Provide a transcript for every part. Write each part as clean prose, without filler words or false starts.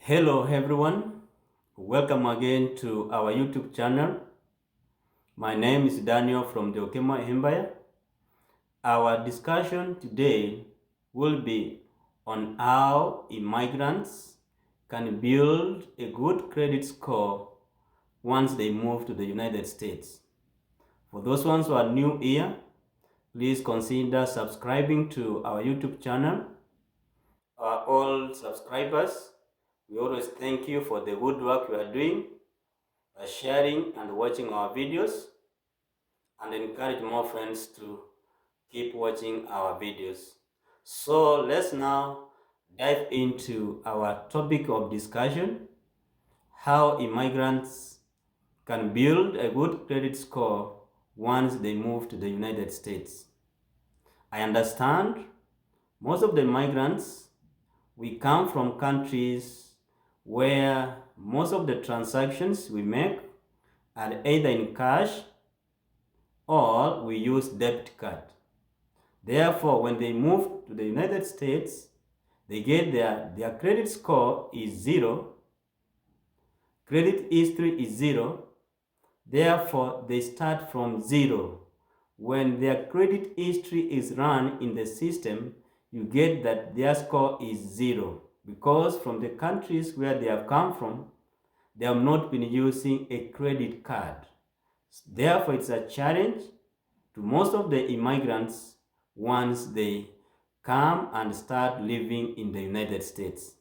Hello everyone, welcome again to our YouTube channel. My name is Daniel from the Okema Empire. Our discussion today will be on how immigrants can build a good credit score once they move to the United States. For those ones who are new here, please consider subscribing to our YouTube channel. All subscribers, we always thank you for the good work you are doing, sharing and watching our videos, and encourage more friends to keep watching our videos. So let's now dive into our topic of discussion: how immigrants can build a good credit score once they move to the United States. I understand most of the migrants, we come from countries where most of the transactions we make are either in cash or we use debit card. Therefore, when they move to the United States, they get their credit score is zero, credit history is zero, therefore they start from zero. When their credit history is run in the system, you get that their score is zero because from the countries where they have come from, they have not been using a credit card. Therefore, it's a challenge to most of the immigrants once they come and start living in the United States.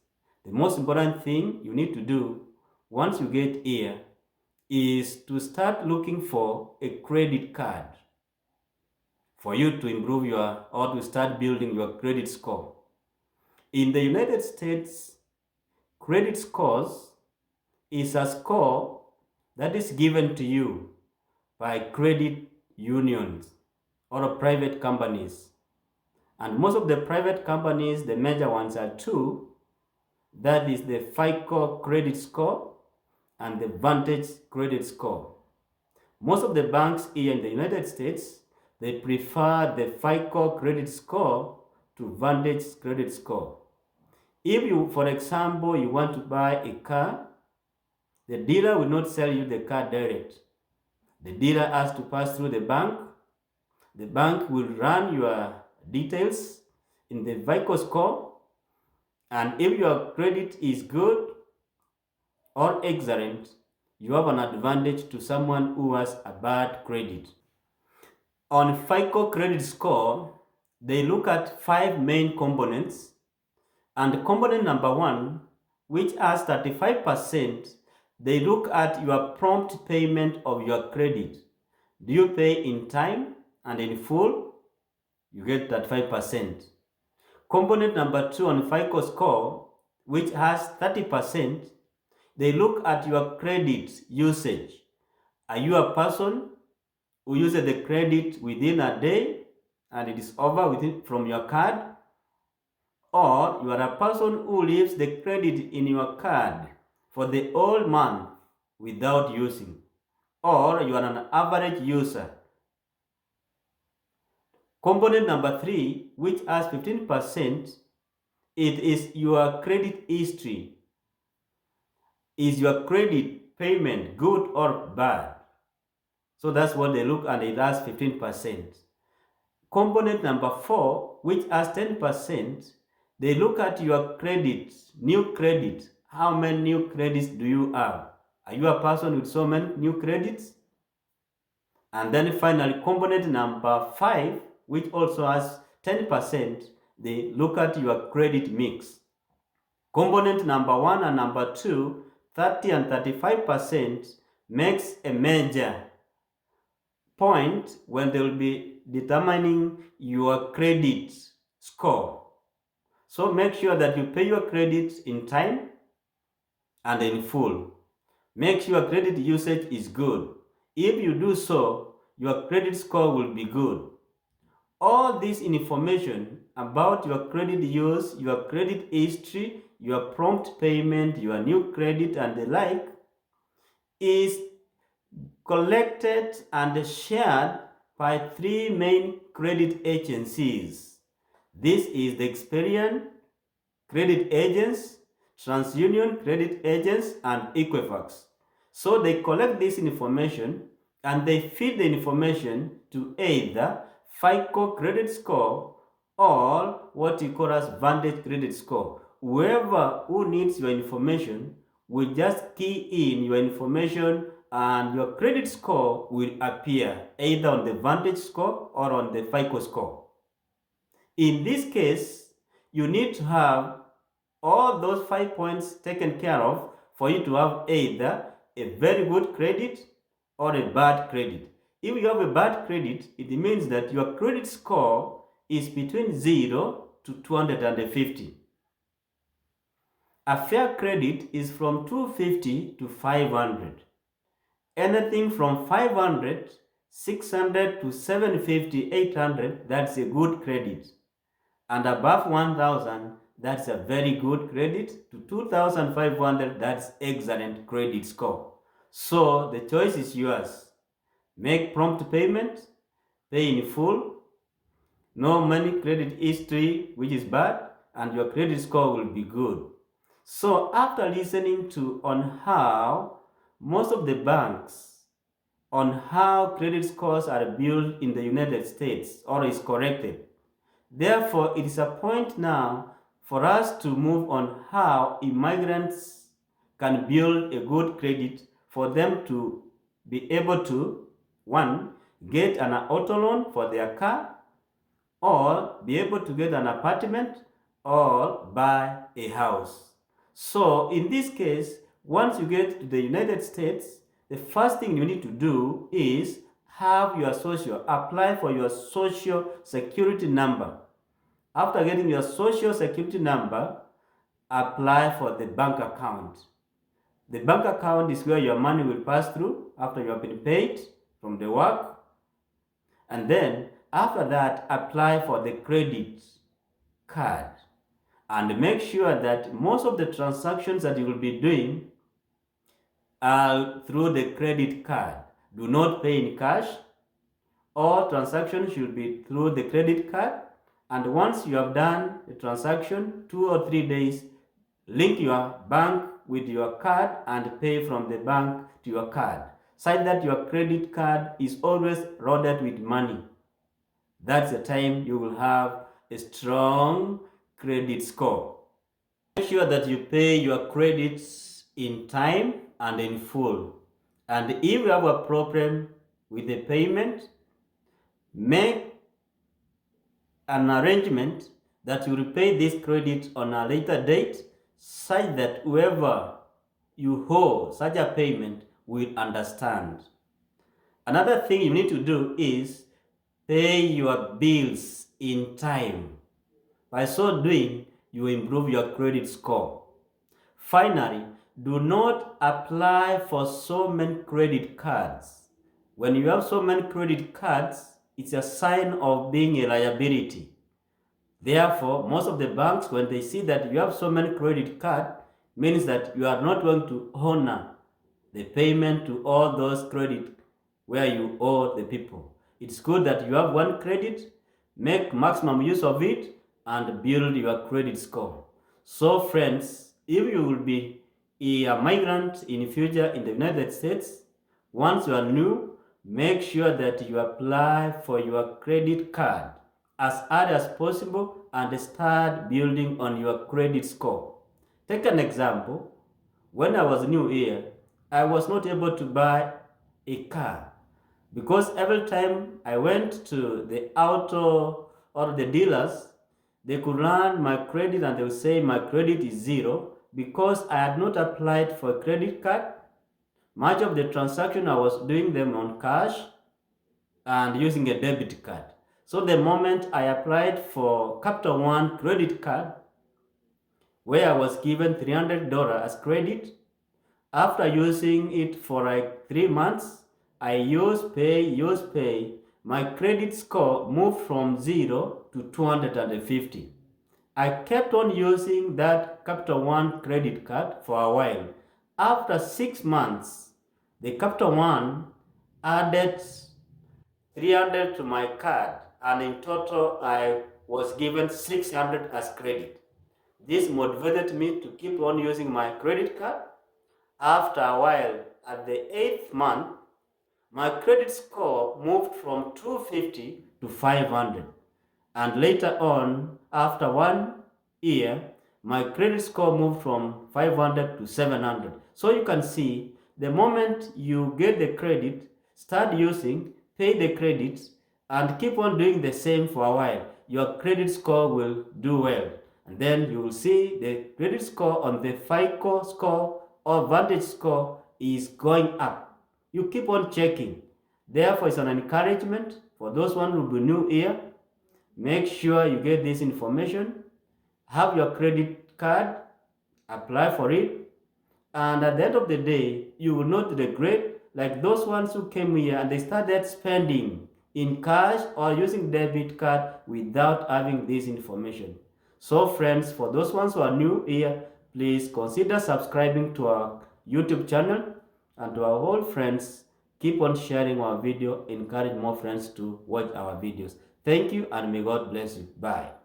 The most important thing you need to do once you get here is to start looking for a credit card for you to improve your or to start building your credit score. In the United States, credit scores is a score that is given to you by credit unions or private companies. And most of the private companies, the major ones are two. That is the FICO credit score and the Vantage credit score. Most of the banks here in the United States, they prefer the FICO credit score to Vantage credit score. If you, for example, you want to buy a car, the dealer will not sell you the car direct. The dealer has to pass through the bank. The bank will run your details in the FICO score, and if your credit is good or excellent, you have an advantage to someone who has a bad credit. On FICO credit score, they look at 5 main components, and component number 1, which has 35%, they look at your prompt payment of your credit. Do you pay in time and in full? You get that 5%. Component number 2 on FICO score, which has 30%, they look at your credit usage. Are you a person who uses the credit within a day and it is over from your card? Or you are a person who leaves the credit in your card for the whole month without using? Or you are an average user? Component number 3, which has 15%, it is your credit history. Is your credit payment good or bad? So that's what they look at, it has 15%. Component number 4, which has 10%, they look at your credit, new credit. How many new credits do you have? Are you a person with so many new credits? And then finally, component number 5, which also has 10%, they look at your credit mix. Component number 1 and number 2, 30 and 35%, makes a major point when they will be determining your credit score. So make sure that you pay your credit in time and in full. Make sure credit usage is good. If you do so, your credit score will be good. All this information about your credit use, your credit history, your prompt payment, your new credit, and the like is collected and shared by 3 main credit agencies. This is the Experian Credit Agents, TransUnion credit agents, and Equifax. So they collect this information and they feed the information to either FICO credit score or what you call as Vantage credit score. Whoever who needs your information will just key in your information and your credit score will appear either on the Vantage score or on the FICO score. In this case, you need to have all those 5 points taken care of for you to have either a very good credit or a bad credit. If you have a bad credit, it means that your credit score is between 0 to 250. A fair credit is from 250 to 500. Anything from 500, 600 to 750, 800, that's a good credit. And above 1000, that's a very good credit. To 2500, that's excellent credit score. So the choice is yours. Make prompt payment, pay in full, no money credit history, which is bad, and your credit score will be good. So after listening to on how most of the banks on how credit scores are built in the United States or is corrected, therefore, it is a point now for us to move on how immigrants can build a good credit for them to be able to, one, get an auto loan for their car, or be able to get an apartment, or buy a house. So in this case, once you get to the United States, the first thing you need to do is have your apply for your social security number. After getting your social security number, apply for the bank account. The bank account is where your money will pass through after you have been paid from the work. And then after that, apply for the credit card. And make sure that most of the transactions that you will be doing are through the credit card. Do not pay in cash. All transactions should be through the credit card. And once you have done the transaction, 2 or 3 days, link your bank with your card and pay from the bank to your card, such that your credit card is always loaded with money. That's the time you will have a strong credit score. Make sure that you pay your credits in time and in full. And if you have a problem with the payment, make an arrangement that you repay this credit on a later date, such that whoever you owe such a payment will understand. Another thing you need to do is pay your bills in time. By so doing, you improve your credit score. Finally, do not apply for so many credit cards. When you have so many credit cards, it's a sign of being a liability. Therefore, most of the banks, when they see that you have so many credit cards, means that you are not going to honor the payment to all those credit where you owe the people. It's good that you have one credit, make maximum use of it, and build your credit score. So friends, if you will be a migrant in the future in the United States, once you are new, make sure that you apply for your credit card as early as possible and start building on your credit score. Take an example. When I was new here, I was not able to buy a car because every time I went to the auto or the dealers, they could run my credit and they would say my credit is 0 because I had not applied for a credit card. Much of the transaction I was doing them on cash and using a debit card. So the moment I applied for Capital One credit card, where I was given $300 as credit, after using it for like 3 months, I use pay, my credit score moved from 0 to 250. I kept on using that Capital One credit card for a while. After 6 months, the Capital One added 300 to my card, and in total I was given 600 as credit. This motivated me to keep on using my credit card. After a while, at the 8th month, my credit score moved from 250 to 500. And later on, after 1 year, my credit score moved from 500 to 700. So you can see, the moment you get the credit, start using, pay the credits, and keep on doing the same for a while, your credit score will do well. And then you will see the credit score on the FICO score or Vantage score is going up. You keep on checking. Therefore, it's an encouragement for those one who will be new here. Make sure you get this information, have your credit card, apply for it, and at the end of the day, you will not regret like those ones who came here and they started spending in cash or using debit card without having this information. So friends, for those ones who are new here, please consider subscribing to our YouTube channel, and to our old friends, keep on sharing our video, encourage more friends to watch our videos. Thank you and may God bless you. Bye.